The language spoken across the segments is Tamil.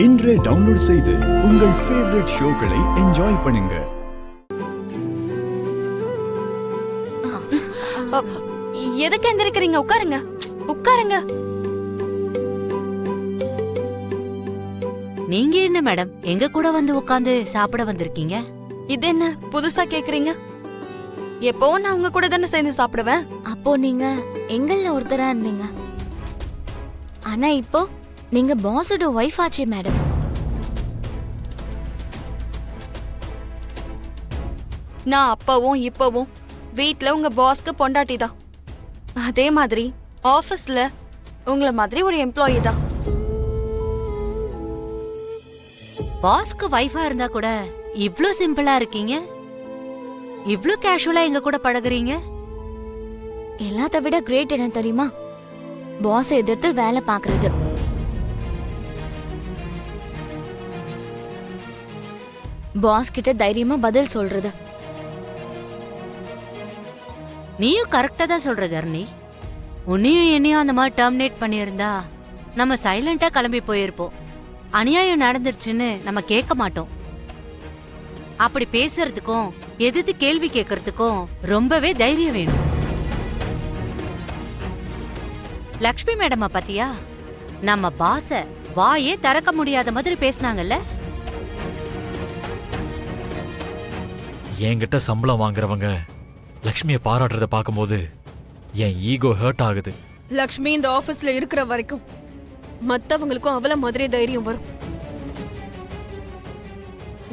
இன்றே டவுன்லோட் செய்து உங்கள் ஃபேவரட் ஷோக்களை என்ஜாய் பண்ணுங்க. எதுக்கு எந்திரிக்கிறீங்க? உட்காருங்க உட்காருங்க. நீங்க என்ன மேடம் எங்க கூட வந்து உட்கார்ந்து சாப்பிட வந்திருக்கீங்க? இது என்ன புதுசா கேக்குறீங்க? எப்பவும் நான் உங்க கூட தானே சேர்ந்து சாப்பிடுவேன். அப்போ நீங்க எங்கள ஒருத்தரா இருந்தீங்க. ஆனா இப்போ நீங்க பாஸோட வைஃப் ஆச்சே மேடம். நான் அப்பவும் இப்பவும் வீட்ல உங்க பாஸ்க்கு பொண்டாட்டி தான். அதே மாதிரி ஆபீஸ்ல உங்கள மாதிரி ஒரு எம்ப்ளாயி தான். பாஸ்க்கு வைஃபா இருந்தா கூட இவ்ளோ சிம்பிளா இருக்கீங்க, இவ்ளோ கேஷுவலா எங்க கூட பழகுறீங்க. எல்லாத்த விட கிரேட் என்ன தெரியுமா? பாஸ் எதிர்த்து வேலை பாக்குறது. பாஸ் கிட்ட தைரியமா பதில் சொல்றது. நீயும் கரெக்டா தான் சொல்ற தர்ணி. உன்னையும் என்னையும் அந்த மாதிரி டெர்மினேட் பண்ணியிருந்தா நம்ம சைலண்டா கிளம்பி போயிருப்போம். அநியாயம் நடந்துருச்சுன்னு நம்ம கேட்க மாட்டோம். அப்படி பேசுறதுக்கும் எதிர்த்து கேள்வி கேட்கறதுக்கும் ரொம்பவே தைரியம் வேணும். லக்ஷ்மி மேடமா பாத்தியா, நம்ம பாஸ வாயே திறக்க முடியாத மாதிரி பேசினாங்கல்ல. என்கிட்ட சம்பளம் வாங்குறவங்க லக்ஷ்மியை பாராட்டுறத பார்க்கும்போது என் ஈகோ ஹர்ட் ஆகுது. லக்ஷ்மி இந்த ஆபீஸ்ல இருக்கிற வரைக்கும் மத்தவங்களுக்கும் அவள மாதிரி தைரியம் வரும்.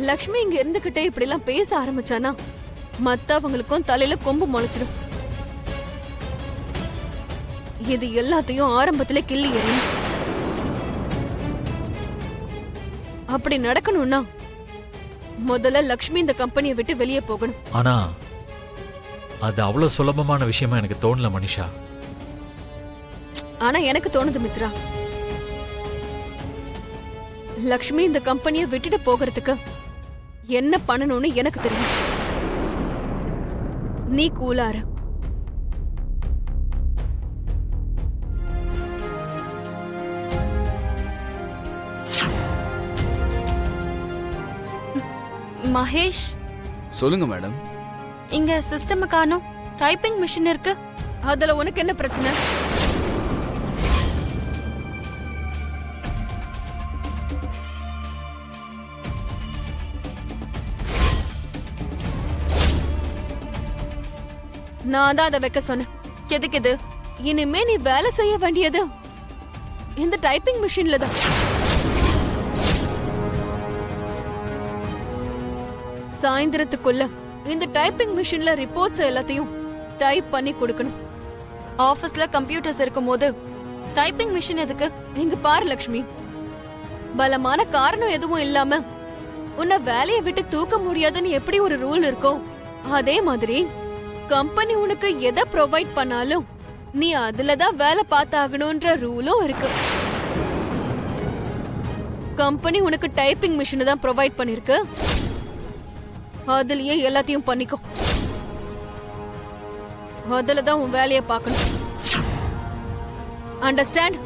லக்ஷ்மி இங்க இருந்துகிட்டே இப்படி எல்லாம் பேச ஆரம்பிச்சானா மத்தவங்களுக்கும் தலையில கொம்பு முளைச்சிடும். இது எல்லாத்தையும் ஆரம்பத்துல கிள்ளி எறியும். அப்படி நடக்கணும்னா முதல்ல லக்ஷ்மி இந்த கம்பெனியை விட்டு வெளியே போகணும். ஆனா அது அவ்வளவு சுலபமான விஷயமா எனக்கு தோணல மனிஷா. ஆனா எனக்கு தோணுது மித்ரா, லக்ஷ்மி இந்த கம்பெனியை விட்டுட்டு போகிறதுக்கு என்ன பண்ணணும்னு எனக்கு தெரியும். நீ கூலார. மகேஷ், சொல்லுங்க மேடம். இங்க சிஸ்டம் காணோம், டைப்பிங் மிஷின் இருக்கு. அதுல உனக்கு என்ன பிரச்சனை? நான் தான் அதை வைக்க சொன்னேன். எதுக்கு இது? இனிமே நீ வேலை செய்ய வேண்டியது இந்த டைப்பிங் மிஷின்ல தான். சாயந்திரத்துக்குள்ள இந்த டைப்பிங் மிஷின்ல ரிப்போர்ட்ஸ் எல்லாத்தையும் டைப் பண்ணி கொடுக்கணும். ஆபீஸ்ல கம்ப்யூட்டர்ஸ் இருக்கும்போது டைப்பிங் மிஷின் எதுக்கு? இங்க பாரு லக்ஷ்மி, பலமான காரணம் எதுவும் இல்லாம உன்னை வேலையை விட்டு தூக்க முடியாதுன்னு எப்படி ஒரு ரூல் இருக்கோ, அதே மாதிரி கம்பெனி உனக்கு எதை ப்ரொவைட் பண்ணாலும் நீ அதுலதான் வேலை பார்த்தாகணும்ன்ற ரூலும் இருக்கு. கம்பெனி உனக்கு டைப்பிங் மிஷினை தான் ப்ரொவைட் பண்ணிருக்கு, அதுலயே எல்லாத்தையும் பண்ணிக்கோ. அதுலதான் உன் வேலையை பார்க்கணும். அண்டர்ஸ்டாண்ட்?